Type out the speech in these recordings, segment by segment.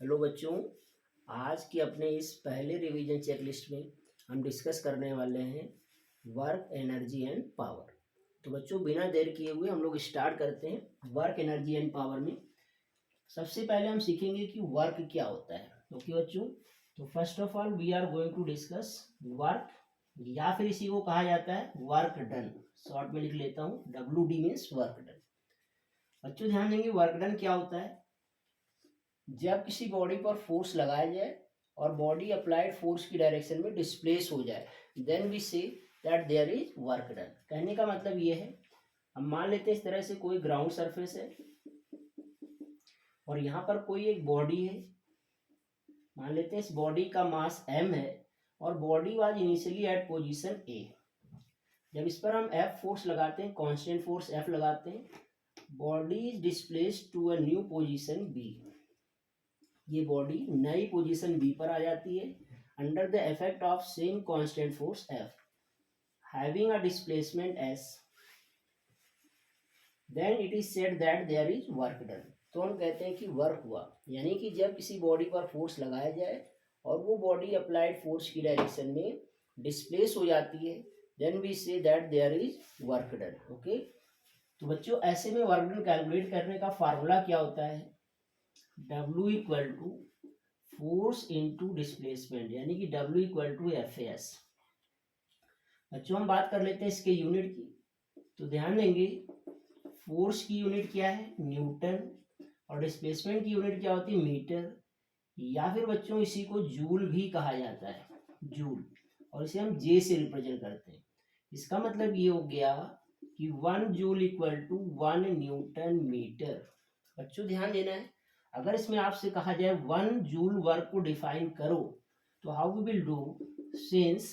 Hello बच्चों, आज के अपने इस पहले रिवीजन चेकलिस्ट में हम डिस्कस करने वाले हैं वर्क, एनर्जी एंड पावर। तो बच्चों, बिना देर किए हुए हम लोग स्टार्ट करते हैं वर्क, एनर्जी एंड पावर में। सबसे पहले हम सीखेंगे कि वर्क क्या होता है। ओके बच्चों, तो first of all we are going to discuss work, या फिर इसी को कहा जाता है वर्क डन। शॉर्ट में लिख लेता हूँ, WD मीन्स वर्क डन। बच्चों ध्यान देंगे, वर्क डन क्या होता है। जब किसी बॉडी पर फोर्स लगाया जाए और बॉडी अप्लाइड फोर्स की डायरेक्शन में डिस्प्लेस हो जाए, then we say that there is work done. कहने का मतलब ये है, हम मान लेते हैं इस तरह से कोई ग्राउंड सरफेस है और यहाँ पर कोई एक बॉडी है। मान लेते हैं इस बॉडी का मास m है और body was initially at position A। जब इस पर हम F फोर्स लगाते हैं, कांस्टेंट फोर्स F लगाते हैं, body is displaced to a new position B। ये बॉडी नई पोजीशन बी पर आ जाती है under the effect of same constant force F having a displacement S, then it is said that there is work done. तो हम कहते हैं कि वर्क हुआ, यानी कि जब किसी बॉडी पर फोर्स लगाया जाए और वो बॉडी अप्लाइड फोर्स की डायरेक्शन में डिस्प्लेस हो जाती है, then we say that there is work done. Okay, तो बच्चों ऐसे में वर्क डन कैलकुलेट करने का फार्मूला क्या होता है, W equal to force into displacement, यानी कि W इक्वल टू FAS। बच्चों हम बात कर लेते हैं इसके यूनिट की। तो ध्यान देंगे, फोर्स की यूनिट क्या है, न्यूटन, और डिस्प्लेसमेंट की यूनिट क्या होती है, मीटर, या फिर बच्चों इसी को जूल भी कहा जाता है, जूल, और इसे हम J से रिप्रेजेंट करते हैं। इसका मतलब ये हो गया कि 1 joule equal to 1 newton metre. बच्चों ध्यान देना है, अगर इसमें आपसे कहा जाए 1 जूल वर्क को डिफाइन करो, तो how we will do, since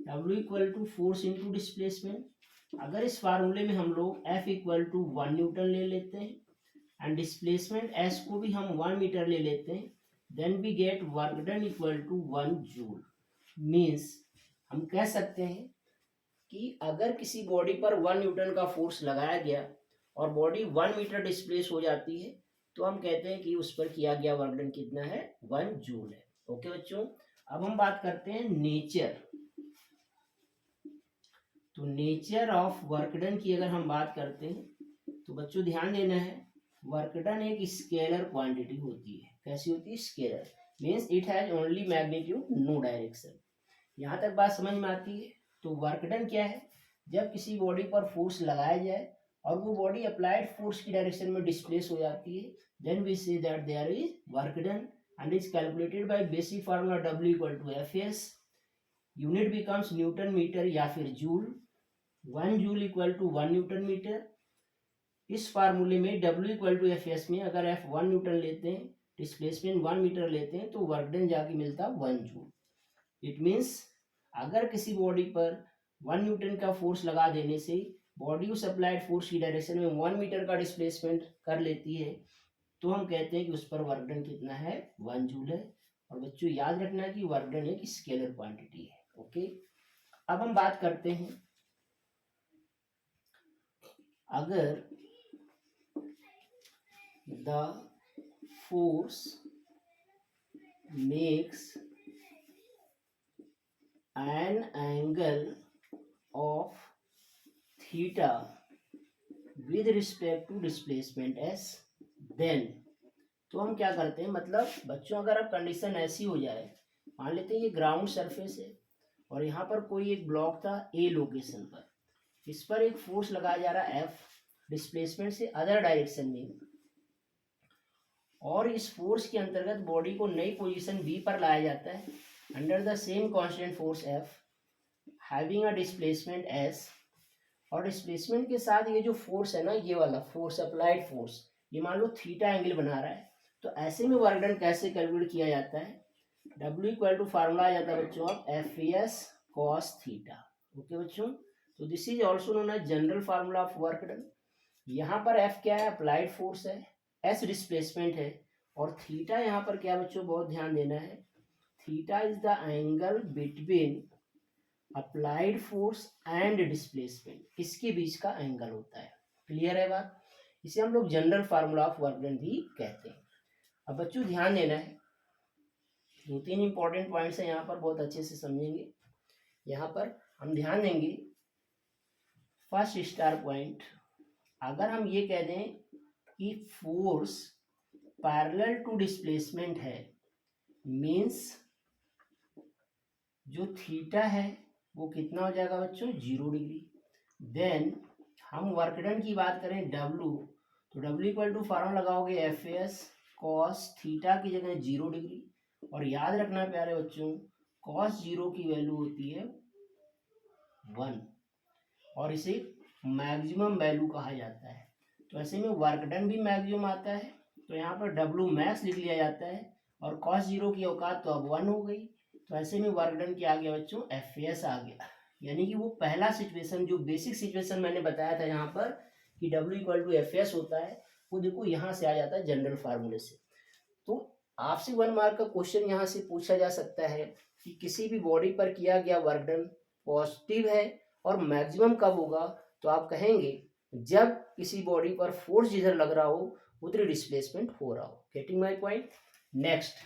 W equal to force into displacement, अगर इस फार्मूले में हम लोग F इक्वल टू 1 न्यूटन ले लेते हैं एंड डिस्प्लेसमेंट S को भी हम 1 मीटर ले लेते हैं, then we get work done equal to 1 joule. Means हम कह सकते हैं कि अगर किसी बॉडी पर 1 न्यूटन का फोर्स लगाया गया और बॉडी 1 मीटर डिस्प्लेस हो जाती है, तो हम कहते हैं कि उस पर किया गया वर्क डन कितना है, 1 जूल है। ओके बच्चों, अब हम बात करते हैं नेचर। तो नेचर ऑफ वर्क डन की अगर हम बात करते हैं, तो बच्चों ध्यान देना है, वर्क डन एक स्केलर क्वांटिटी होती है। कैसी होती है, scalar, means it has only magnitude, no direction. यहाँ तक बात समझ में आती है। तो वर्क डन क्या है, जब किसी बॉडी पर फोर्स लगाया जाए और वो बॉडी अप्लाइड फोर्स की डायरेक्शन में डिस्प्लेस हो जाती है, then we say that there is work done and is calculated by basic formula W equal to FAS। Unit becomes newton metre या फिर joule. 1 joule equal to 1 newton metre. इस फार्मूले में W इक्वल टू FAS में अगर F 1 Newton लेते हैं, displacement 1 metre लेते हैं, तो वर्क डन जाके मिलता 1 जूल। इट मीन्स अगर किसी बॉडी पर 1 न्यूटन का फोर्स लगा देने से बॉडी उस अप्लाइड फोर्स की डायरेक्शन में 1 मीटर का डिस्प्लेसमेंट कर लेती है, तो हम कहते हैं कि उस पर वर्क डन कितना है, 1 जूल है। और बच्चों याद रखना कि वर्क डन एक स्केलर क्वांटिटी है। ओके, अब हम बात करते हैं, अगर the force makes an angle of theta with respect to displacement s, then, तो हम क्या करते हैं, मतलब बच्चों अगर अब कंडीशन ऐसी हो जाए, मान लेते हैं ये ग्राउंड सरफेस है और यहाँ पर कोई एक ब्लॉक था A लोकेशन पर, इस पर एक फोर्स लगाया जा रहा है F डिस्प्लेसमेंट से अदर डायरेक्शन में, और इस फोर्स के अंतर्गत बॉडी को नई पोजीशन B पर लाया जाता है under the same constant force F having a displacement S। और डिस्प्लेसमेंट के साथ ये जो फोर्स है ना, ये वाला फोर्स, अप्लाइड फोर्स, ये मान लो थीटा एंगल बना रहा है, तो ऐसे में वर्क डन कैसे कैलकुलेट किया जाता है, W इक्वल टू फार्मूला आ जाता है बच्चों अब FAS cos थीटा। ओके बच्चों, तो this is also known as general formula of work done. यहाँ पर F क्या है, अप्लाइड फोर्स है, S डिस्प्लेसमेंट है, और थीटा यहाँ पर क्या बच्चों, बहुत ध्यान देना है, theta is the angle between applied force and displacement, इसके बीच का एंगल होता है। क्लियर है बात, इसे हम लोग general formula of work done भी कहते हैं। अब बच्चों ध्यान देना है, 2-3 इंपॉर्टेंट पॉइंट्स हैं यहाँ पर, बहुत अच्छे से समझेंगे। यहाँ पर हम ध्यान देंगे, फर्स्ट स्टार पॉइंट, अगर हम ये कह दें कि फोर्स पैरेलल टू डिस्प्लेसमेंट है, मीन्स जो थीटा है वो कितना हो जाएगा बच्चों, 0 डिग्री। देन हम वर्क डन की बात करें W, तो W इक्वल टू फार्मूला लगाओगे एफ एस कॉस थीटा की जगह 0 डिग्री, और याद रखना प्यारे बच्चों, कॉस 0 की वैल्यू होती है 1, और इसे मैक्सिमम वैल्यू कहा जाता है। तो ऐसे में वर्क डन भी मैक्सिमम आता है, तो यहाँ पर W मैक्स लिख लिया जाता है, और कॉस 0 की औकात तो अब 1 हो गई, तो ऐसे में वर्क डन क्या आ गया बच्चों, एफ एस आ गया। यानी कि वो पहला सिचुएशन, जो बेसिक सिचुएशन मैंने बताया था यहाँ पर कि W equal to F S होता है, वो देखो यहाँ से आ जाता है जनरल फार्मूले से। तो आपसे 1 मार्क का क्वेश्चन यहाँ से पूछा जा सकता है कि किसी भी बॉडी पर किया गया वर्क डन पॉजिटिव है और मैक्सिमम कब होगा, तो आप कहेंगे जब किसी बॉडी पर फोर्स जिधर लग रहा हो उधर डिस्प्लेसमेंट हो रहा हो। Getting my point. नेक्स्ट,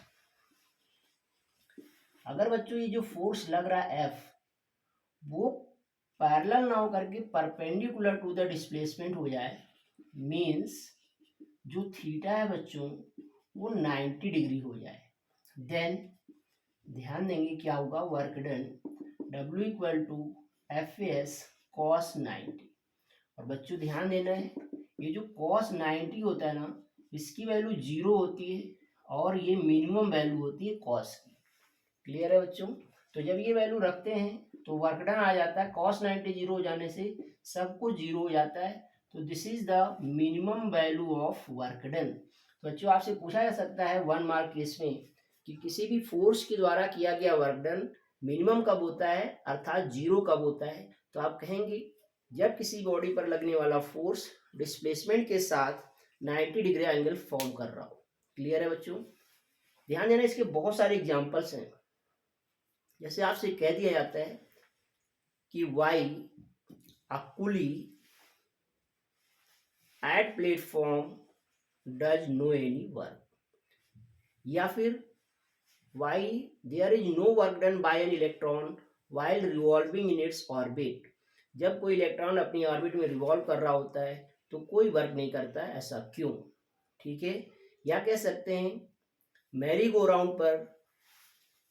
अगर बच्चों ये जो फोर्स लग रहा है F, वो पैरेलल ना हो करके परपेंडिकुलर टू द डिस्प्लेसमेंट हो जाए, मीन्स जो थीटा है बच्चों वो 90 डिग्री हो जाए, देन ध्यान देंगे क्या होगा, work done W equal to F S cos 90। और बच्चों ध्यान देना है, ये जो कॉस 90 होता है ना, इसकी वैल्यू 0 होती है, और ये मिनिमम वैल्यू होती है कॉस की। क्लियर है बच्चों। तो जब ये वैल्यू रखते हैं तो वर्क डन आ जाता है, कॉस 90 0 हो जाने से सब कुछ 0 हो जाता है, तो this is the minimum value of work done. तो बच्चों आपसे पूछा जा सकता है 1 मार्क केस में कि किसी भी फोर्स के द्वारा किया गया वर्क डन मिनिमम कब होता है, अर्थात 0 कब होता है, तो आप कहेंगे जब किसी बॉडी पर लगने वाला फोर्स डिस्प्लेसमेंट के साथ 90 डिग्री एंगल फॉर्म कर रहा हो। क्लियर है बच्चों। ध्यान देना, इसके बहुत सारे एग्जांपल्स हैं। जैसे आपसे कह दिया जाता है कि why a pulley at platform does no any work, या फिर why there is no work done by an electron while revolving in its orbit, जब कोई इलेक्ट्रॉन अपनी ऑर्बिट में रिवॉल्व कर रहा होता है तो कोई वर्क नहीं करता है, ऐसा क्यों। ठीक है। या कह सकते हैं मैरी गो राउंड पर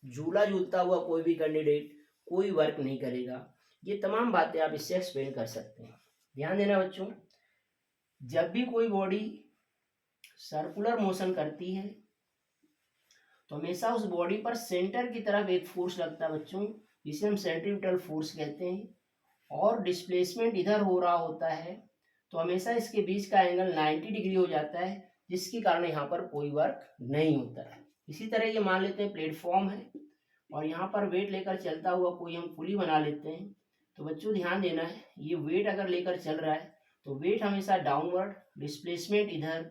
झूला झूलता हुआ कोई भी कैंडिडेट कोई वर्क नहीं करेगा। ये तमाम बातें आप इससे एक्सप्लेन कर सकते हैं। ध्यान देना बच्चों, जब भी कोई बॉडी सर्कुलर मोशन करती है तो हमेशा उस बॉडी पर सेंटर की तरफ एक फोर्स लगता है बच्चों, जिसे हम सेंट्रीपिटल फोर्स कहते हैं, और डिस्प्लेसमेंट इधर हो रहा होता है, तो हमेशा इसके बीच का एंगल 90 डिग्री हो जाता है, जिसके कारण यहाँ पर कोई वर्क नहीं होता है। इसी तरह ये मान लेते हैं प्लेटफॉर्म है और यहाँ पर वेट लेकर चलता हुआ कोई हम पुली बना लेते हैं, तो बच्चों ध्यान देना है, ये वेट अगर लेकर चल रहा है तो वेट हमेशा डाउनवर्ड, डिस्प्लेसमेंट इधर,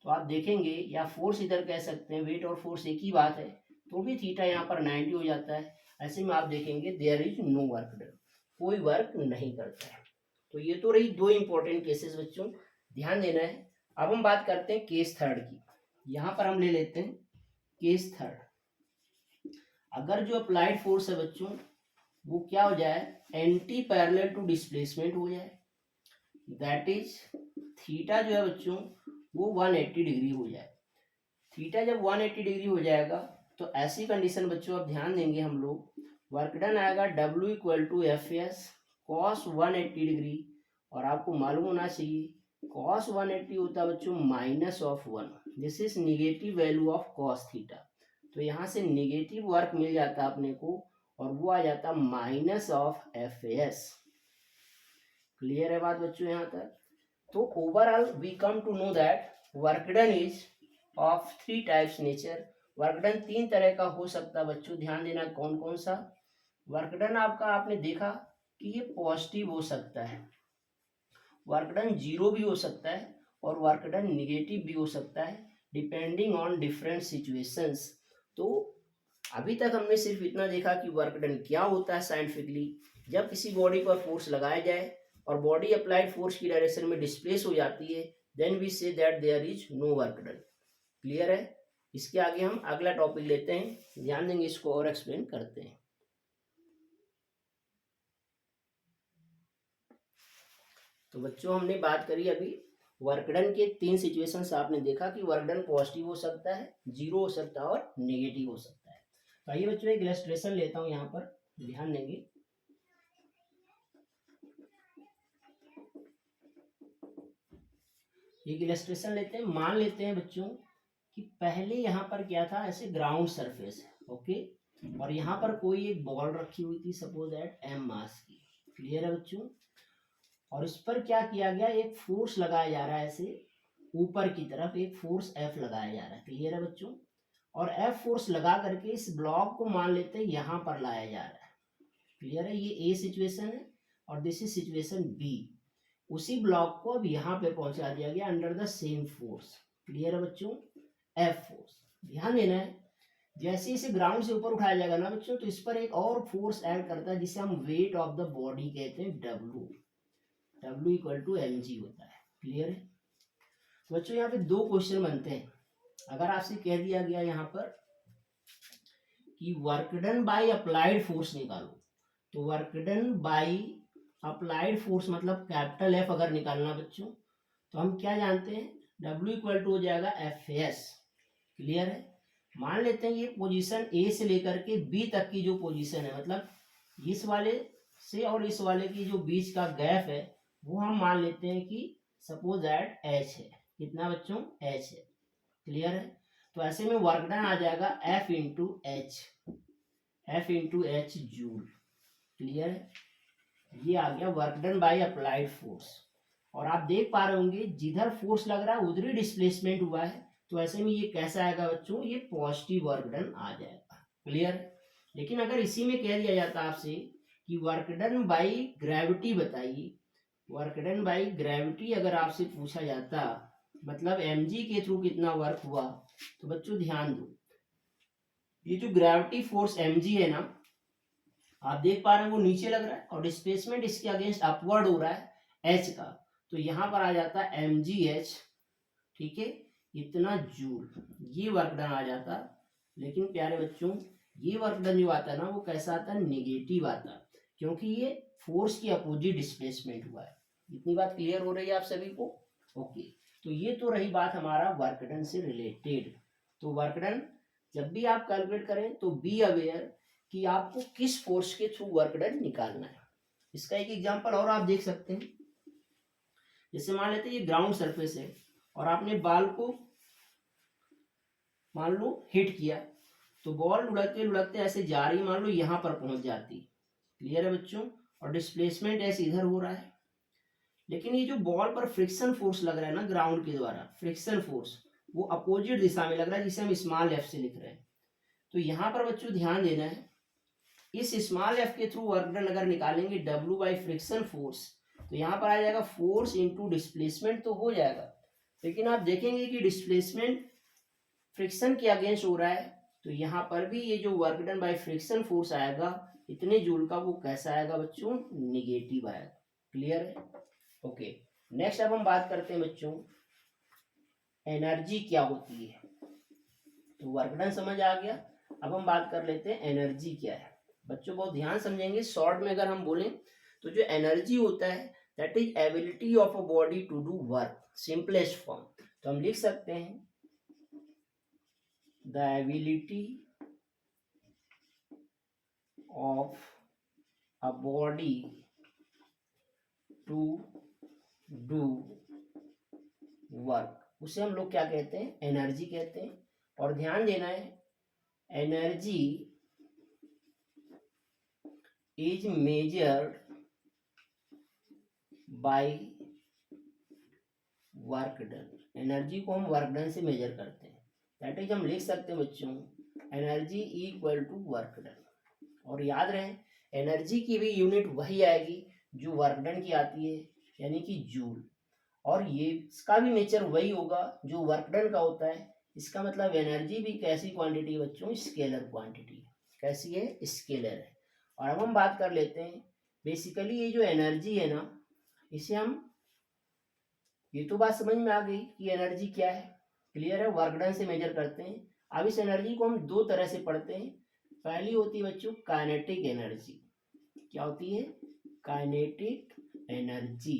तो आप देखेंगे, या फोर्स इधर कह सकते हैं, वेट और फोर्स एक ही बात है, तो भी थीटा यहाँ पर 90 हो जाता है। ऐसे में आप देखेंगे there is no work done, कोई वर्क नहीं करता है। तो ये तो रही 2 इंपॉर्टेंट केसेस बच्चों, ध्यान देना है। अब हम बात करते हैं केस थर्ड की। यहाँ पर हम ले लेते हैं केस थर्ड। अगर जो अप्लाइड फोर्स है बच्चों वो क्या हो जाए, एंटी पैरेलल टू डिस्प्लेसमेंट हो जाए, दैट इज थीटा जो है बच्चों वो 180 डिग्री हो जाए। थीटा जब 180 डिग्री हो जाएगा तो ऐसी कंडीशन बच्चों आप ध्यान देंगे हम लोग, वर्क डन आएगा W equal to F S cos 180 degree, और आपको मालूम होना चाहिए कॉस 180 होता है बच्चों minus of 1, this is negative value of cos theta, तो यहाँ से निगेटिव वर्क मिल जाता अपने को, और वो आ जाता minus of F S. Clear है बात बच्चों यहाँ तक। तो overall we come to know that work done is of 3 types nature. Work done 3 तरह का हो सकता है बच्चों, ध्यान देना कौन कौन सा। वर्क डन आपका आपने देखा कि ये पॉजिटिव हो सकता है, वर्क डन 0 भी हो सकता है, और वर्क डन निगेटिव भी हो सकता है, डिपेंडिंग ऑन डिफरेंट सिचुएशंस। तो अभी तक हमने सिर्फ इतना देखा कि वर्क डन क्या होता है साइंटिफिकली, जब किसी बॉडी पर फोर्स लगाया जाए और बॉडी अप्लाइड फोर्स की डायरेक्शन में डिस्प्लेस हो जाती है, then we say that there is no work done. Clear है। इसके आगे हम अगला टॉपिक लेते हैं, ध्यान देंगे इसको और एक्सप्लेन करते हैं। तो बच्चों हमने बात करी अभी वर्क डन के 3 सिचुएशंस। आपने देखा कि वर्क डन पॉजिटिव हो सकता है, जीरो हो सकता है और नेगेटिव हो सकता है। तो आइए बच्चों एक इलस्ट्रेशन लेता हूं, यहाँ पर ध्यान देंगे। एक इलस्ट्रेशन लेते हैं, मान लेते हैं बच्चों कि पहले यहाँ पर क्या था, ऐसे ग्राउंड सरफेस है, ओके, और यहाँ पर कोई एक बॉल रखी हुई थी, सपोज दैट m मास की। क्लियर है बच्चों? और इस पर क्या किया गया, एक फोर्स लगाया जा रहा है, ऐसे ऊपर की तरफ एक फोर्स F लगाया जा रहा है। क्लियर है बच्चों? और F फोर्स लगा करके इस ब्लॉक को मान लेते हैं यहाँ पर लाया जा रहा है। क्लियर है? ये A सिचुएशन है और दिस इज सिचुएशन B। उसी ब्लॉक को अब यहाँ पे पहुंचा दिया गया under the same force. Clear है बच्चों? F force. ध्यान देना है, जैसे इसे ग्राउंड से ऊपर उठाया जाएगा ना बच्चों, तो इस पर एक और फोर्स ऐड करता है जिसे हम वेट ऑफ द बॉडी कहते हैं, W। W equal to mg होता है। क्लियर है? तो बच्चों यहाँ पे 2 क्वेश्चन बनते हैं। अगर आपसे कह दिया गया यहाँ पर कि work done by applied force निकालो, तो work done by applied force मतलब कैपिटल F अगर निकालना बच्चों, तो हम क्या जानते हैं, W इक्वल टू हो जाएगा Fs। क्लियर है? मान लेते हैं ये पोजीशन A से लेकर के B तक की जो पोजीशन है, मतलब इस वाले से और इस वाले की जो बीच का गैप है, वो हम मान लेते हैं कि सपोज दैट H है। कितना बच्चों? H है। क्लियर है? तो ऐसे में वर्क डन आ जाएगा F into H joule. Clear है? ये आ गया work done by applied force. और आप देख पा रहे होंगे जिधर फोर्स लग रहा है उधर ही डिस्प्लेसमेंट हुआ है, तो ऐसे में ये कैसा आएगा बच्चों, ये पॉजिटिव वर्क डन आ जाएगा। क्लियर? लेकिन अगर इसी में कह दिया जाता आपसे कि वर्क डन बाय ग्रेविटी बताइए, वर्क डन बाय ग्रेविटी अगर आपसे पूछा जाता, मतलब mg के थ्रू कितना वर्क हुआ, तो बच्चों ध्यान दो, ये जो ग्रेविटी फोर्स mg है ना, आप देख पा रहे हैं वो नीचे लग रहा है और डिस्प्लेसमेंट इसके अगेंस्ट अपवर्ड हो रहा है h का, तो यहां पर आ जाता है mgh। ठीक है, इतना जूल, ये वर्क डन आ जाता। लेकिन प्यारे बच्चों ये वर्क डन जो आता है ना, वो कैसा आता है, नेगेटिव आता, क्योंकि ये फोर्स की अपोजिट डिस्प्लेसमेंट हुआ है। इतनी बात क्लियर हो रही है आप सभी को? ओके, तो ये तो रही बात हमारा वर्क डन से रिलेटेड। तो वर्क डन जब भी आप कैलकुलेट करें तो बी अवेयर कि आपको किस फोर्स के थ्रू वर्क डन निकालना है। इसका एक एग्जांपल और आप देख सकते हैं, जैसे मान लेते हैं ये ग्राउंड सरफेस है और आपने बॉल को मान लो हिट किया, तो बॉल लुढ़कते लुढ़कते ऐसे जा रही, मान लो यहाँ पर पहुंच जाती। क्लियर है बच्चों? और डिस्प्लेसमेंट ऐसे इधर हो रहा है, लेकिन ये जो बॉल पर फ्रिक्शन फोर्स लग रहा है ना ग्राउंड के द्वारा, फ्रिक्शन फोर्स वो अपोजिट दिशा में लग रहा है, जिसे हम स्मॉल एफ से लिख रहे हैं। तो यहाँ पर बच्चों ध्यान देना है, इस स्मॉल एफ के थ्रू वर्क डन अगर निकालेंगे W बाई फ्रिक्शन फोर्स, तो यहाँ पर आ जाएगा फोर्स इंटू डिस्प्लेसमेंट, तो हो जाएगा। लेकिन आप देखेंगे कि डिस्प्लेसमेंट फ्रिक्शन के अगेंस्ट हो रहा है, तो यहाँ पर भी ये जो work done by friction force आएगा इतने जूल का, वो कैसा आएगा बच्चों, निगेटिव आएगा। क्लियर है? ओके, नेक्स्ट अब हम बात करते हैं बच्चों एनर्जी क्या होती है। तो वर्क डन समझ आ गया, अब हम बात कर लेते हैं एनर्जी क्या है। बच्चों बहुत ध्यान समझेंगे, शॉर्ट में अगर हम बोलें तो जो एनर्जी होता है that is ability of a body to do work, simplest form. तो हम लिख सकते हैं the ability of a body to do work, उसे हम लोग क्या कहते हैं, एनर्जी कहते हैं। और ध्यान देना है, energy is measured by work done. Energy को हम वर्क डन से मेजर करते हैं, दैट इज हम लिख सकते हैं बच्चों energy equal to work done. और याद रहे एनर्जी की भी यूनिट वही आएगी जो वर्क डन की आती है, यानी कि जूल। और ये इसका भी नेचर वही होगा जो वर्क डन का होता है। इसका मतलब एनर्जी भी कैसी क्वांटिटी बच्चों, स्केलर क्वांटिटी। कैसी है, स्केलर है। और अब हम बात कर लेते हैं बेसिकली ये जो एनर्जी है ना, इसे हम, ये तो बात समझ में आ गई कि एनर्जी क्या है। क्लियर है, वर्क डन से मेजर करते हैं। अब इस एनर्जी को हम दो तरह से पढ़ते हैं। पहली होती है बच्चों काइनेटिक एनर्जी। क्या होती है? Kinetic energy.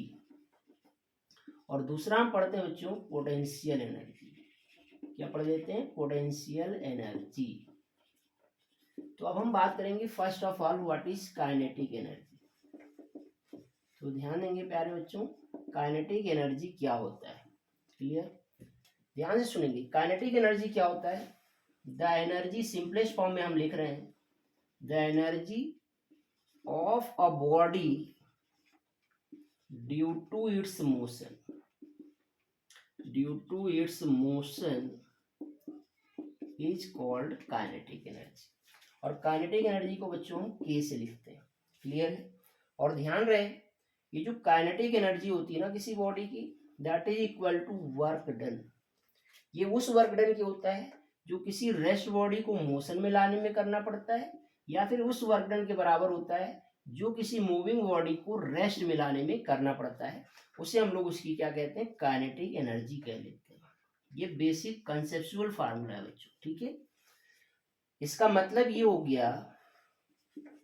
और दूसरा हम पढ़ते हैं बच्चों पोटेंशियल एनर्जी। क्या पढ़ लेते हैं? Potential energy. तो अब हम बात करेंगे first of all what is kinetic energy. तो ध्यान देंगे प्यारे बच्चों, काइनेटिक एनर्जी क्या होता है। क्लियर? ध्यान से सुनेंगे। काइनेटिक एनर्जी क्या होता है? द एनर्जी, सिंपलेस्ट फॉर्म में हम लिख रहे हैं, the energy of a body due to its motion, due to its motion is called kinetic energy. और काइनेटिक एनर्जी को बच्चों हम के से लिखते हैं। क्लियर है? और ध्यान रहे, ये जो काइनेटिक एनर्जी होती है ना किसी बॉडी की, that is equal to work done. ये उस वर्क डन की होता है जो किसी रेस्ट बॉडी को मोशन में लाने में करना पड़ता है, या फिर उस वर्क डन के बराबर होता है जो किसी मूविंग बॉडी को रेस्ट में लाने में करना पड़ता है। उसे हम लोग उसकी क्या कहते हैं? काइनेटिक एनर्जी कह लेते हैं। ये बेसिक कंसेप्चुअल फार्मूला है बच्चों। ठीक है? इसका मतलब ये हो गया,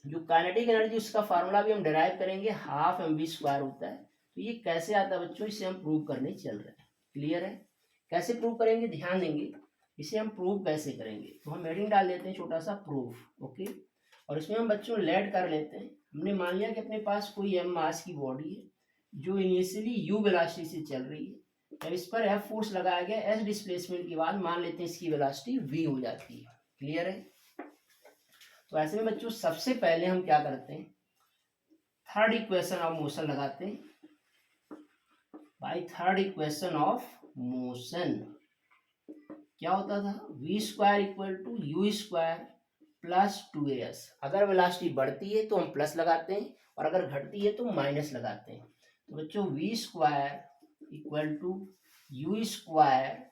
जो काइनेटिक एनर्जी उसका फार्मूला भी हम डिराइव करेंगे, हाफ mv² होता है। तो ये कैसे आता है बच्चों, इसे हम प्रूव करने चल रहे हैं। क्लियर है? कैसे प्रूव करेंगे? ध्यान देंगे, इसे हम प्रूव कैसे करेंगे। तो हम हेडिंग डाल देते हैं छोटा सा प्रूफ। ओके? और इसमें हम बच्चों लेट कर लेते हैं। हमने मान लिया कि अपने पास कोई m मास की बॉडी है जो इनिशियली u वेलोसिटी से चल रही है। जब इस पर F फोर्स लगाया गया, s डिस्प्लेसमेंट के बाद मान लेते हैं इसकी वेलोसिटी v हो जाती है। क्लियर है? तो ऐसे में बच्चों सबसे पहले हम क्या करते हैं, थर्ड इक्वेशन ऑफ मोशन लगाते हैं। By third equation of motion क्या होता था? v² equal to u² plus 2as। अगर वेलोसिटी बढ़ती है तो हम प्लस लगाते हैं, और अगर घटती है तो माइनस लगाते हैं। तो बच्चों v² equal to u²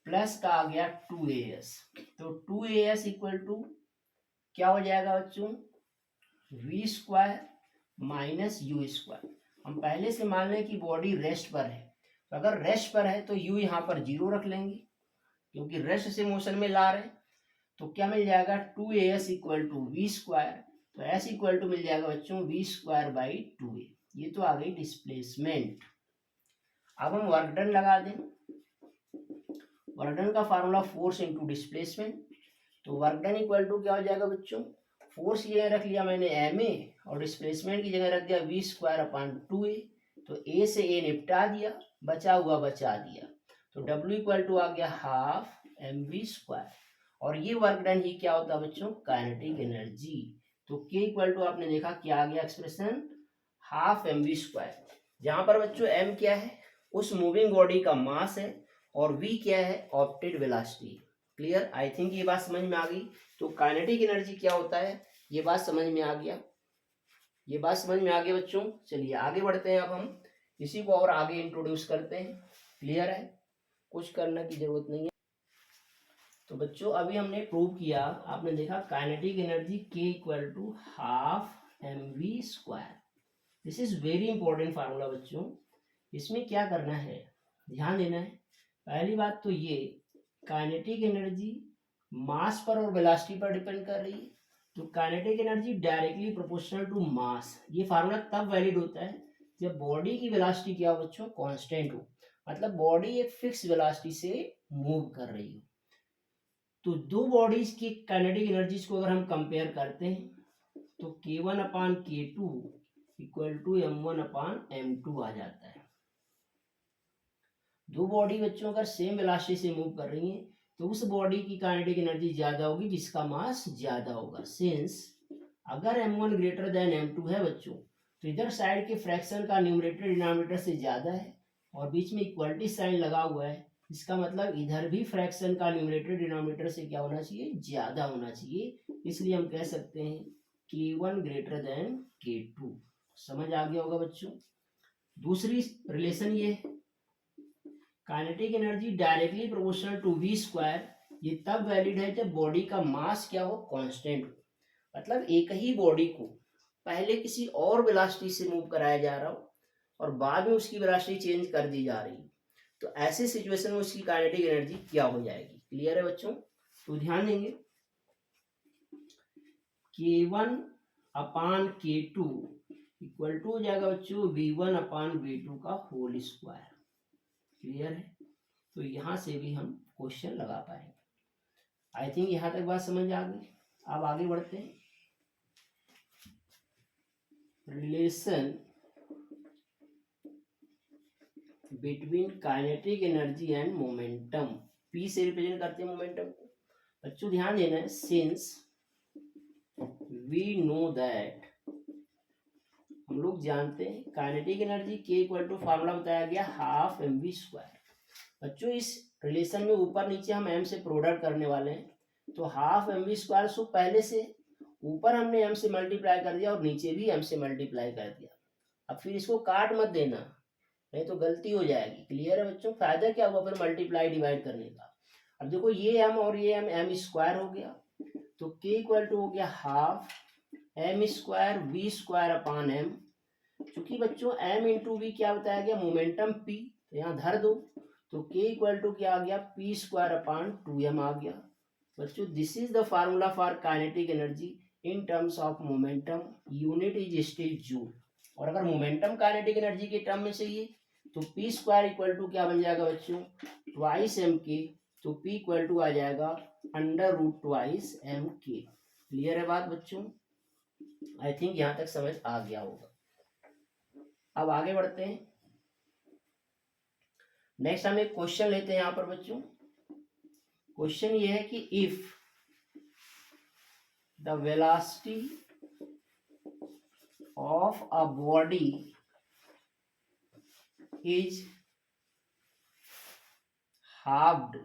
plus का आ गया 2as। तो 2as इक्वल टू क्या हो जाएगा बच्चों? v² minus u²। हम पहले से मान लें कि बॉडी रेस्ट पर है, तो अगर रेस्ट पर है तो u यहाँ पर 0 रख लेंगे, क्योंकि रेस्ट से मोशन में ला रहे हैं। तो क्या मिल जाएगा? 2as equal to v²। तो s इक्वल टू मिल जाएगा बच्चों v² बाई 2a। ये तो आ गई डिस्प्लेसमेंट। अब हम वर्क डन लगा दें। वर्क डन का फार्मूला फोर्स इंटू डिस्प्लेसमेंट। तो वर्क डन इक्वल टू क्या हो जाएगा बच्चों? फोर्स की जगह रख लिया मैंने ma, और डिस्प्लेसमेंट की जगह रख दिया v²/2a। तो a से a निपटा दिया, बचा हुआ बचा दिया। तो w इक्वल टू आ गया हाफ mv²। और ये वर्क डन ही क्या होता है बच्चों? Kinetic energy. तो k इक्वल टू आपने देखा क्या आ गया एक्सप्रेशन, हाफ mv²। जहां पर बच्चों m क्या है? उस मूविंग बॉडी का मास है, और v क्या है? Opted velocity. Clear? I think ये बात समझ में आ गई। तो काइनेटिक एनर्जी क्या होता है, ये बात समझ में आ गया। ये बात समझ में आ गया बच्चों। चलिए आगे बढ़ते हैं। अब हम इसी को और आगे इंट्रोड्यूस करते हैं। क्लियर है? कुछ करने की जरूरत नहीं है। तो बच्चों अभी हमने प्रूव किया, आपने देखा kinetic energy k equal to half mv²। This is very important formula बच्चों। इसमें क्या करना है, ध्यान देना है। पहली बात तो ये, काइनेटिक एनर्जी मास पर और वेलोसिटी पर डिपेंड कर रही है। तो kinetic energy directly proportional to mass. ये फार्मूला तब वैलिड होता है जब बॉडी की वेलोसिटी क्या हो बच्चों? कांस्टेंट हो, मतलब बॉडी एक फिक्स वेलोसिटी से मूव कर रही हो। तो दो बॉडीज की काइनेटिक एनर्जीज को अगर हम कंपेयर करते हैं तो k1/k2 इक्वल टू m1/m2 आ जाता है। दो बॉडी बच्चों अगर सेम वेलोसिटी से मूव कर रही हैं तो उस बॉडी की काइनेटिक एनर्जी ज्यादा होगी जिसका मास ज्यादा होगा। सिंस अगर m1 ग्रेटर देन m2 है बच्चों, तो इधर साइड के फ्रैक्शन का न्यूमरेटर डिनोमिनेटर से ज्यादा है, और बीच में इक्वलिटी साइन लगा हुआ है। इसका मतलब इधर भी फ्रैक्शन का न्यूमरेटर डिनोमिनेटर से क्या होना चाहिए? ज्यादा होना चाहिए। इसलिए हम कह सकते हैं k1 ग्रेटर देन k2। समझ आ गया होगा बच्चों। दूसरी रिलेशन ये है, kinetic energy directly proportional to v²। ये तब वैलिड है जब बॉडी का मास क्या हो? कांस्टेंट हो। मतलब एक ही बॉडी को पहले किसी और वेलोसिटी से मूव कराया जा रहा हो और बाद में उसकी वेलोसिटी चेंज कर दी जा रही, तो ऐसे सिचुएशन में उसकी काइनेटिक एनर्जी क्या हो जाएगी? क्लियर है बच्चों? तो ध्यान देंगे K1 upon K2 equal to हो जाएगा बच्चों V1 अपान V2 का होल स्क्वायर। क्लियर है? तो यहां से भी हम क्वेश्चन लगा पाएंगे। आई थिंक यहां तक बात समझ आ गई। अब आगे बढ़ते हैं। Relation between kinetic energy and momentum, P से रिप्रेजेंट करते हैं मोमेंटम को। बच्चों ध्यान देना है, सिंस वी नो दैट, हम लोग जानते हैं काइनेटिक एनर्जी के इक्वल टू फार्मूला बताया गया हाफ एम वी स्क्वायर। बच्चों इस रिलेशन में ऊपर नीचे हम एम से प्रोडक्ट करने वाले हैं, तो half M V square so पहले से ऊपर हमने एम से मल्टीप्लाई कर दिया और नीचे भी एम से मल्टीप्लाई कर दिया। अब फिर इसको काट मत देना, नहीं तो गलती हो जाएगी। क्लियर है बच्चों? फायदा क्या हुआ फिर मल्टीप्लाई डिवाइड करने का। अब देखो ये एम और ये एम स्क्वायर हो गया, तो के इक्वल टू हो गया half M square V square upon M. चूंकि बच्चों एम इंटू वी क्या बताया गया, मोमेंटम पी, तो यहाँ धर दो, तो के इक्वल टू क्या आ गया, पी स्क्वायर अपान 2m आ गया। बच्चों this is the formula for kinetic energy in terms of momentum, unit is still joule. और अगर मोमेंटम काइनेटिक एनर्जी के टर्म में चाहिए तो पी स्क्वायर इक्वल टू क्या बन जाएगा बच्चों, ट्वाइस एम के, तो पी इक्वल टू आ जाएगा अंडर रूट ट्वाइस एम के। क्लियर है बात बच्चों? आई थिंक यहां तक समझ आ गया होगा। अब आगे बढ़ते हैं। नेक्स्ट हम एक क्वेश्चन लेते हैं यहां पर बच्चों। क्वेश्चन ये है कि if the velocity of a body is halved,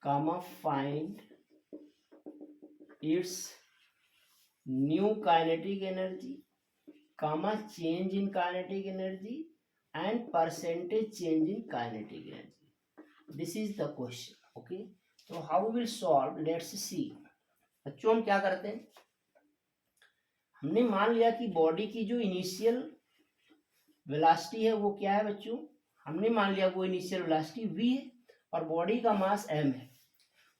comma find its new kinetic energy, comma change in kinetic energy and percentage change in kinetic energy. This is the question. Okay, so how we will solve, let's see. बच्चों हम क्या करते हैं, हमने मान लिया कि body की जो इनिशियल वेलोसिटी है वो क्या है बच्चों, हमने मान लिया वो इनिशियल वेलोसिटी v है और बॉडी का मास m है।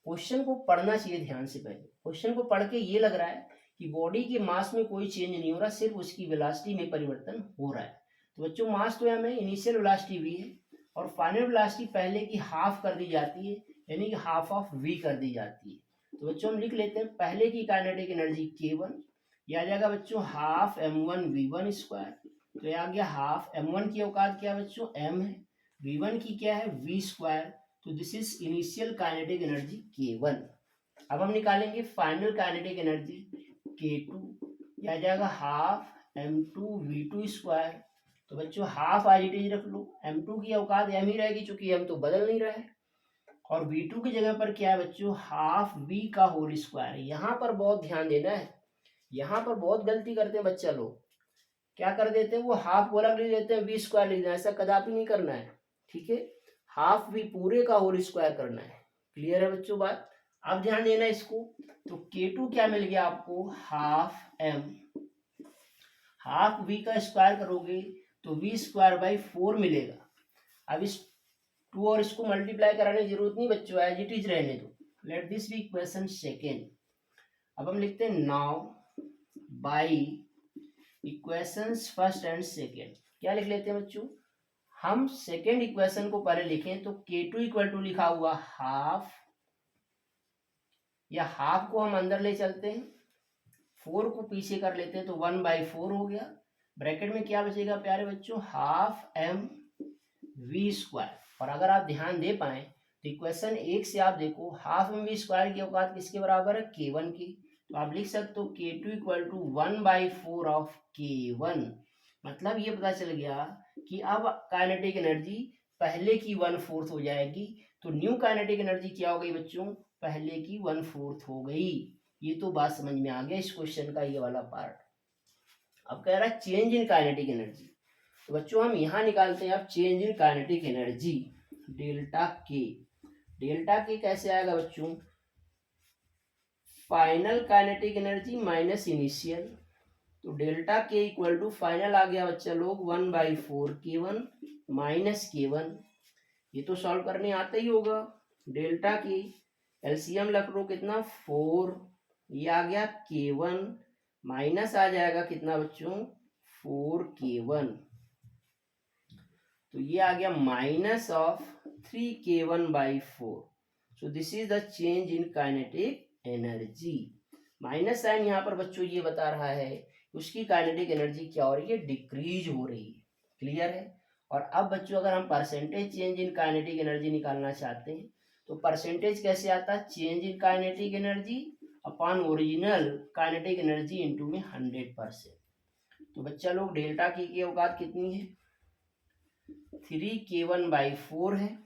क्वेश्चन को पढ़ना चाहिए ध्यान से। पहले क्वेश्चन को पढ़ के ये लग रहा है कि बॉडी के मास में कोई चेंज नहीं हो रहा, सिर्फ उसकी वेलोसिटी में परिवर्तन हो रहा है। तो बच्चों मास तो m है, इनिशियल वेलोसिटी v है और फाइनल वेलोसिटी पहले की हाफ कर दी जाती है, यानी कि हाफ ऑफ v कर दी जाती है। तो बच्चों हम लिख लेते हैं पहले की काइनेटिक एनर्जी k1, यह आ जाएगा बच्चों हाफ m1 v1 स्क्वायर। तो ये आ गया हाफ m1 की औकात क्या है बच्चों, m है, v1 की क्या है, v स्क्वायर। तो this is initial kinetic energy k1। अब हम निकालेंगे फाइनल काइनेटिक एनर्जी k2, यह आ जाएगा हाफ m2 v2 स्क्वायर। तो बच्चों हाफ आज इट इज रख लो, m2 की औकात m ही रहेगी चूंकि m तो बदल नहीं रहा है, और v2 की जगह पर क्या है बच्चों, हाफ v का होल स्क्वायर। यहाँ पर बहुत ध्यान देना है, यहाँ पर बहुत गलती करते हैं बच्चा लोग, क्या कर देते हैं वो हाफ को अलग लिख देते हैं, वी स्क्वायर लिख देते हैं। ऐसा कदापि नहीं करना है, ठीक है, हाफ वी पूरे का होल स्क्वायर करना है। क्लियर है बच्चों बात? अब ध्यान देना इसको, तो K2 क्या मिल गया आपको, हाफ m, हाफ v का स्क्वायर करोगे तो v स्क्वायर बाई 4 मिलेगा। अब इस 2 और इसको मल्टीप्लाई कराने की जरूरत नहीं बच्चों, एज इट इज रहने दो, let this be equation second. अब हम लिखते हैं now by equations first and second. क्या लिख लेते हैं बच्चों, हम सेकेंड इक्वेशन को पहले लिखें तो K2 इक्वल टू लिखा हुआ हाफ, या हाफ को हम अंदर ले चलते हैं, 4 को पीछे कर लेते हैं तो 1/4 हो गया। ब्रैकेट में क्या बचेगा प्यारे बच्चों, हाफ m v स्क्वायर। और अगर आप ध्यान दे पाए तो इक्वेशन 1 से आप देखो हाफ m v स्क्वायर की औकात किसके बराबर है, k1 की। तो आप लिख सकते हो K2 equal to 1/4 of K1। मतलब ये पता चल गया कि अब काइनेटिक एनर्जी पहले की 1/4 हो जाएगी। तो न्यू काइनेटिक एनर्जी क्या हो गई बच्चों, पहले की 1/4 हो गई। ये तो बात समझ में आ गया इस क्वेश्चन का ये वाला पार्ट। अब कह रहा है चेंज इन काइनेटिक एनर्जी, तो बच्चों हम यहाँ निकालते हैं अब change in kinetic energy delta के। डेल्टा के कैसे आएगा बच्चों, final kinetic energy minus initial. तो डेल्टा के इक्वल टू फाइनल आ गया बच्चा लोग 1/4 K1 माइनस K1, ये तो सॉल्व करने आता ही होगा। डेल्टा की एलसीएम रख लो कितना 4, ये आ गया K1 माइनस आ जाएगा कितना बच्चों 4K1, तो ये आ गया minus of 3K1/4। So this is the change in kinetic energy. Minus sign यहाँ पर बच्चों ये बता रहा है उसकी काइनेटिक एनर्जी क्या हो रही है, डिक्रीज हो रही है। क्लियर है। और अब बच्चों अगर हम percentage change in kinetic energy निकालना चाहते हैं तो परसेंटेज कैसे आता है, change in kinetic energy upon original kinetic energy into में 100%। तो बच्चा लोग डेल्टा की औकात कितनी है 3K1/4 है,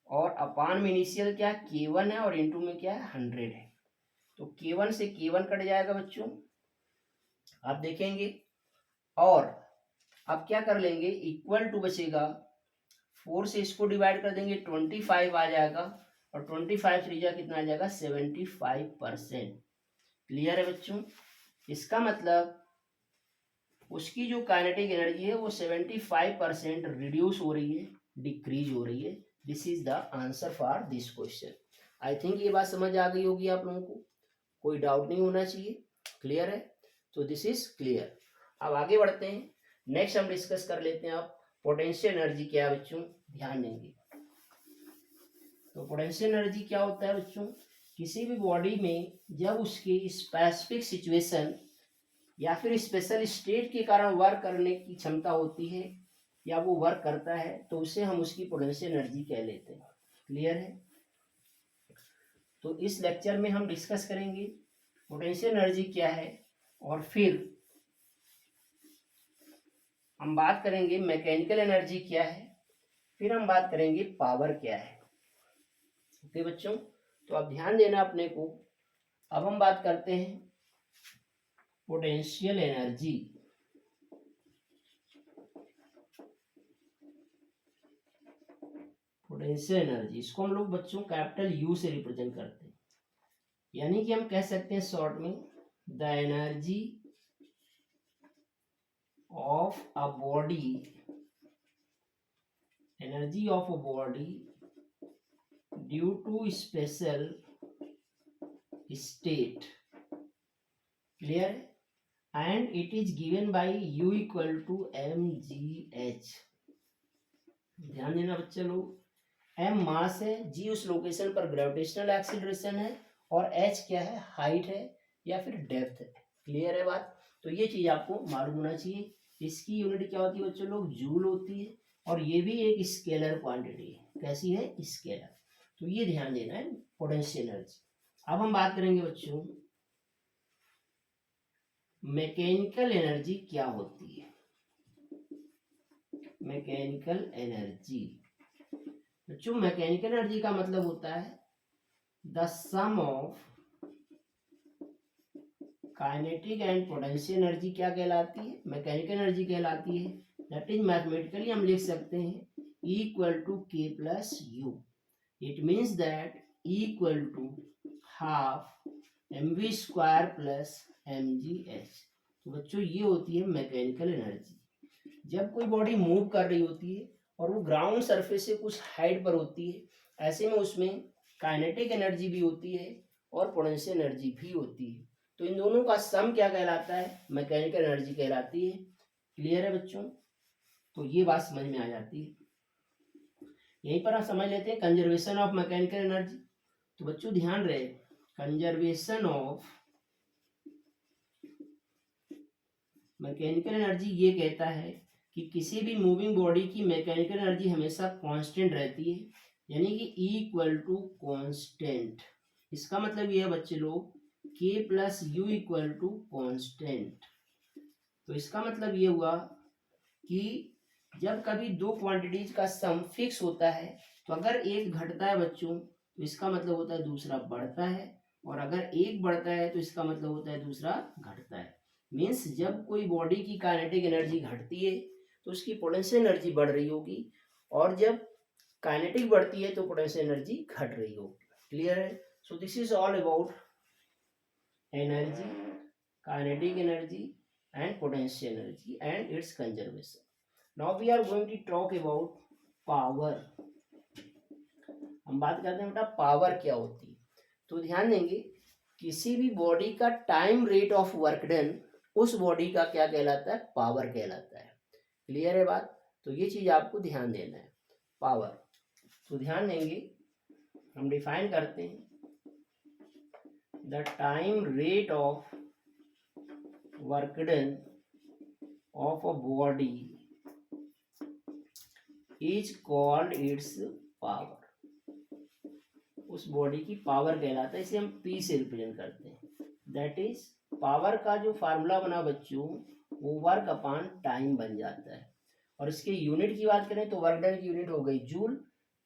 और अपान में इनिशियल क्या K1 है और इनटू में क्या है 100 है। तो K1 से K1 कट जाएगा बच्चों, आप देखेंगे। और अब क्या कर लेंगे, इक्वल टू बचेगा 4 से इसको डिवाइड कर देंगे 25 आ जाएगा, और 25 त्रिज्या कितना आ जाएगा 75%। क्लियर है बच्चों। इसका मतलब उसकी जो काइनेटिक एनर्जी है वो 75% रिड्यूस हो रही है, डिक्रीज हो रही है। This is the answer for this question. I think ये बात समझ आ गई होगी आप लोगों को, कोई डाउट नहीं होना चाहिए। क्लियर है, तो दिस इज क्लियर। अब आगे बढ़ते हैं, नेक्स्ट हम डिस्कस कर लेते हैं आप पोटेंशियल एनर्जी क्या है बच्चों, ध्यान देंगे। तो पोटेंशियल एनर्जी क्या होता है बच्चों, किसी भी बॉडी में जब उसकी स्पेसिफिक सिचुएशन या फिर स्पेशल स्टेट के कारण वर्क करने की क्षमता होती है या वो वर्क करता है तो उसे हम उसकी पोटेंशियल एनर्जी कह लेते हैं। क्लियर है। तो इस लेक्चर में हम डिस्कस करेंगे पोटेंशियल एनर्जी क्या है, और फिर हम बात करेंगे मैकेनिकल एनर्जी क्या है, फिर हम बात करेंगे पावर क्या है। ओके बच्चों, तो आप ध्यान देना अपने को। अब हम बात करते हैं पोटेंशियल एनर्जी। पोटेंशियल एनर्जी इसको हम लोग बच्चों कैपिटल यू से रिप्रेजेंट करते हैं, यानी कि हम कह सकते हैं शॉर्ट में the energy of a body, energy of a body due to special state. Clear, and it is given by U = mgh। ध्यान देना बच्चे लोग, m मास है, g उस लोकेशन पर ग्रेविटेशनल एक्सीलरेशन है, और h क्या है, हाइट है या फिर डेप्थ है। क्लियर है बात। तो ये चीज आपको मालूम होना चाहिए। इसकी यूनिट क्या होती है बच्चों लोग, जूल होती है, और ये भी एक स्केलर क्वांटिटी है। कैसी है, स्केलर। तो ये ध्यान देना है पोटेंशियल एनर्जी। अब हम बात करेंगे बच्चों मैकेनिकल एनर्जी क्या होती है। मैकेनिकल एनर्जी बच्चों, मैकेनिकल एनर्जी का मतलब होता है the sum of kinetic and potential energy क्या कहलाती है, मैकेनिकल एनर्जी कहलाती है। दैट इज मैथमेटिकली हम लिख सकते हैं E = K+U। It means that E = 12 mv² + mgh। तो बच्चों ये होती है मैकेनिकल एनर्जी। जब कोई बॉडी मूव कर रही होती है और वो ग्राउंड सरफेस से कुछ हाइट पर होती है, ऐसे में उसमें काइनेटिक एनर्जी भी होती है और पोटेंशियल एनर्जी भी होती है। तो इन दोनों का सम क्या कहलाता है, मैकेनिकल एनर्जी कहलाती है। क्लियर है बच्चों, तो ये बात समझ में आ जाती है। यहीं पर हम समझ लेते हैं कंजर्वेशन ऑफ मैकेनिकल एनर्जी। तो बच्चों ध्यान रहे, कंजर्वेशन ऑफ मैकेनिकल एनर्जी ये कहता है कि किसी भी मूविंग बॉडी की मैकेनिकल एनर्जी हमेशा कांस्टेंट रहती है, यानी कि E = कांस्टेंट। इसका मतलब ये है बच्चे लोग K+U = कांस्टेंट। तो इसका मतलब ये हुआ कि जब कभी दो क्वांटिटीज का सम फिक्स होता है तो अगर एक घटता है बच्चों तो इसका मतलब होता है दूसरा बढ़ता है, और अगर एक बढ़ता है तो इसका मतलब होता है दूसरा घटता है। मीन्स जब कोई बॉडी की काइनेटिक एनर्जी घटती है तो उसकी पोटेंशियल एनर्जी बढ़ रही होगी, और जब काइनेटिक बढ़ती है तो पोटेंशियल एनर्जी घट रही होगी। क्लियर है। सो this is all about energy, kinetic energy and potential energy and its conservation. Now we are going to talk about power. हम बात करते हैं बेटा पावर क्या होती है। तो ध्यान देंगे किसी भी बॉडी का time rate of work done उस बॉडी का क्या कहलाता है, पावर कहलाता है। क्लियर है बात। तो ये चीज आपको ध्यान देना है, पावर। तो ध्यान देंगे हम डिफाइन करते हैं the time rate of work done of a body is called its power. उस बॉडी की पावर कहलाता है, इसे हम पी से रिप्रेजेंट करते हैं। दैट इज पावर का जो फार्मूला बना बच्चों वो वर्क अपॉन टाइम बन जाता है। और इसके यूनिट की बात करें तो वर्क डन की यूनिट हो गई जूल,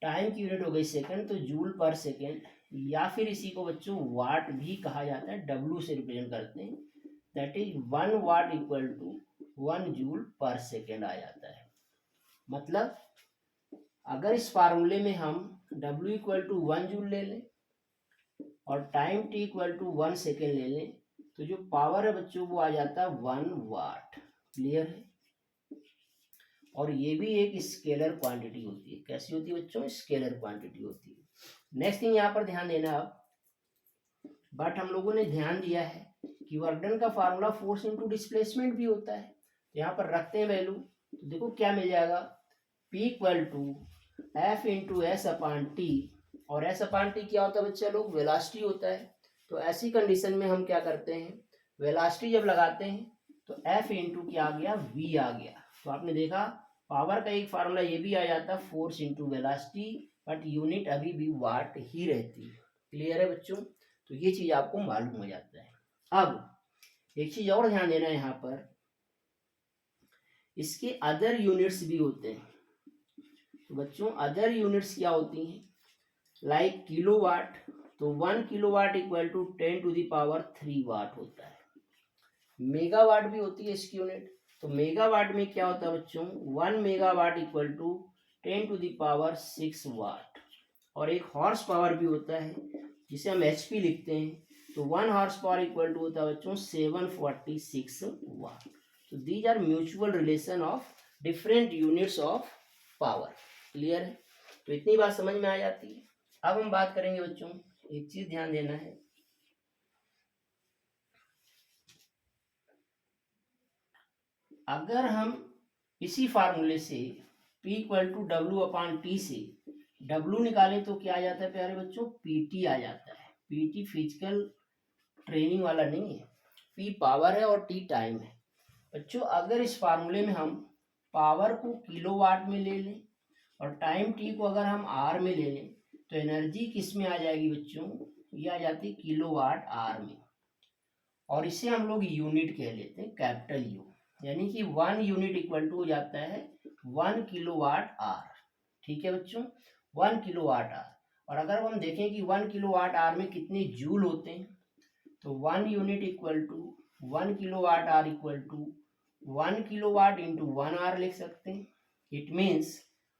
टाइम की यूनिट हो गई सेकंड, तो जूल पर सेकंड, या फिर इसी को बच्चों वाट भी कहा जाता है, डब्ल्यू से रिप्रेजेंट करते हैं। That is 1 watt equal to 1 joule per second आ जाता है। मतलब अगर इस फार्मूले में हम W इक्वल टू 1 जूल ले लें और time T equal to 1 second ले लें तो जो पावर है बच्चों वो आ जाता है 1 वाट। क्लियर है। और ये भी एक स्केलर क्वांटिटी होती है। कैसी होती है बच्चों, स्केलर क्वांटिटी होती है। नेक्स्ट थिंग यहाँ पर ध्यान देना आप, बट हम लोगों ने ध्यान दिया है कि वर्क डन का फार्मूला फोर्स इनटू डिस्प्लेसमेंट भी होता है। तो यहाँ पर रखते हैं वैल्यू, तो देखो क्या मिल जाएगा, P equal to F into S upon T. और एस अपॉन टी क्या होता है बच्चे लोग, वेलोसिटी होता है। तो ऐसी कंडीशन में हम क्या करते हैं, वेलोसिटी जब लगाते हैं तो F इंटू क्या आ गया, V आ गया। तो आपने देखा पावर का एक फार्मूला ये भी आ जाता है force into velocity, but unit अभी भी वाट ही रहती है। क्लियर है बच्चों। तो ये चीज आपको मालूम हो जाता है। अब एक चीज और ध्यान देना है यहाँ पर, इसके अदर यूनिट्स भी होते हैं। तो बच्चों अदर यूनिट्स क्या होती हैं, लाइक किलोवाट। तो 1 kilowatt equal to 10 to the power 3 watt होता है। मेगावाट भी होती है इसकी यूनिट। तो मेगावाट में क्या होता है बच्चों, 1 megawatt equal to 10 to the power 6 watt. और एक हॉर्स पावर भी होता है जिसे हम HP लिखते हैं। तो 1 हॉर्स पावर इक्वल टू होता है बच्चों 746 वाट। तो these are mutual relation of different units of power. Clear है। तो इतनी बात समझ में आ जाती है। अब हम बात करेंगे बच्चों, एक चीज ध्यान देना है, अगर हम इसी फार्मूले से P equal to W upon T से W निकालें तो क्या आ जाता है प्यारे बच्चों, PT आ जाता है। PT फिजिकल ट्रेनिंग वाला नहीं है, P पावर है और T टाइम है। बच्चों अगर इस फार्मूले में हम पावर को किलोवाट में ले लें और टाइम T को अगर हम R में ले लें तो एनर्जी किस में आ जाएगी बच्चों, ये आ जाती है किलोवाट R में। और इसे हम लोग यूनिट कह लेते हैं, कैपिटल U, यानी कि 1 यूनिट इक्वल टू हो जाता है 1 किलोवाट R। ठीक है बच्चों, 1 किलोवाट R। और अगर हम देखें कि 1 किलोवाट R में कितने जूल होते हैं, तो 1 unit equal to 1 kilowatt R equal to 1 kilowatt into 1 R लिख सकते हैं। It means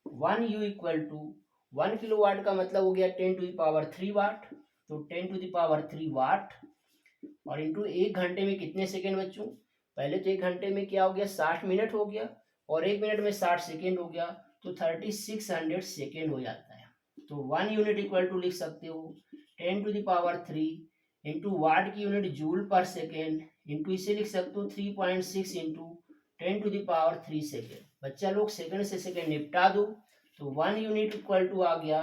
1 U equal to 1 kilowatt का मतलब हो गया 10 टू द पावर 3 वाट। तो 10 टू द पावर 3 वाट और इंटू 1 घंटे में कितने सेकेंड बच्चों, पहले तो 1 घंटे में क्या हो गया 60 मिनट हो गया और 1 मिनट में 60 सेकेंड हो गया, तो 3600 सेकेंड हो जाता है। तो 1 यूनिट इक्वल टू लिख सकते हो 10 to the power 3 into watt की unit joule per second into इसे लिख सकते हो 3.6 into 10 to the power 3 second. बच्चा लोग सेकेंड से सेकेंड निपटा दो, तो 1 यूनिट इक्वल टू आ गया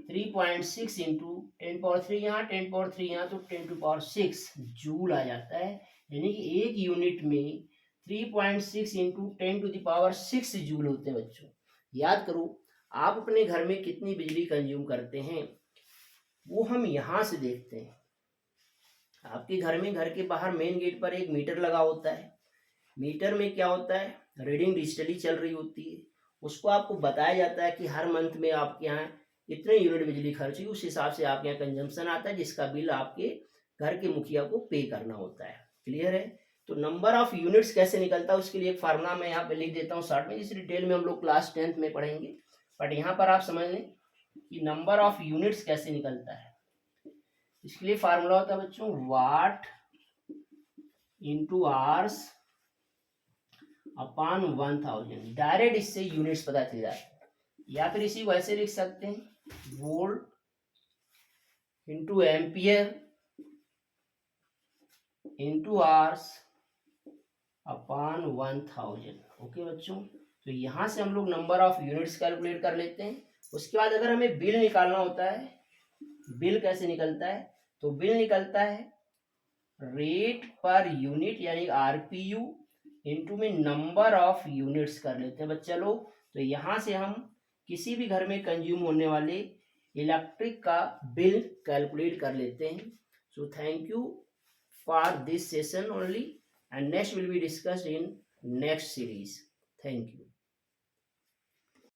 3.6 इंटू 10 पावर 3 यहाँ 10 पावर 3 यहाँ, तो 10 टू पावर 6 जूल आ जाता है। यानी कि एक यूनिट में 3.6 into 10 to the power 6 joule होते हैं। बच्चों याद करो आप अपने घर में कितनी बिजली कंज्यूम करते हैं वो हम यहाँ से देखते हैं। आपके घर में, घर के बाहर मेन गेट पर एक मीटर लगा होता है। मीटर में क्या होता है, रीडिंग डिजिटली चल रही होती है। उसको आपको बताया जाता है कि हर मंथ में आपके यहाँ इतने यूनिट बिजली खर्च हुई, उस हिसाब से आपके यहाँ कंजम्पशन आता है जिसका बिल आपके घर के मुखिया को पे करना होता है। क्लियर है। तो नंबर ऑफ यूनिट्स कैसे निकलता है उसके लिए एक फार्मूला मैं यहाँ पे लिख देता हूँ शॉर्ट में, इस डिटेल में हम लोग क्लास 10th में पढ़ेंगे, बट यहाँ पर आप समझ लें कि नंबर ऑफ यूनिट्स कैसे निकलता है। इसके लिए फार्मूला होता है बच्चों वाट इंटू आवर्स अपॉन 1000। डायरेक्ट इससे यूनिट्स पता चल जाता है। या फिर इसी को ऐसे लिख सकते हैं volt into ampere into hours upon 1000। Okay बच्चों, तो यहाँ से हम लोग नंबर ऑफ यूनिट्स कैलकुलेट कर लेते हैं। उसके बाद अगर हमें बिल निकालना होता है, बिल कैसे निकलता है, तो बिल निकलता है रेट पर यूनिट यानी आरपीयू इंटू में नंबर ऑफ यूनिट्स कर लेते हैं बच्चा लोग। तो यहाँ से हम किसी भी घर में कंज्यूम होने वाले इलेक्ट्रिक का बिल कैलकुलेट कर लेते हैं। So thank you for this session only, and next will be discussed in next series. Thank you.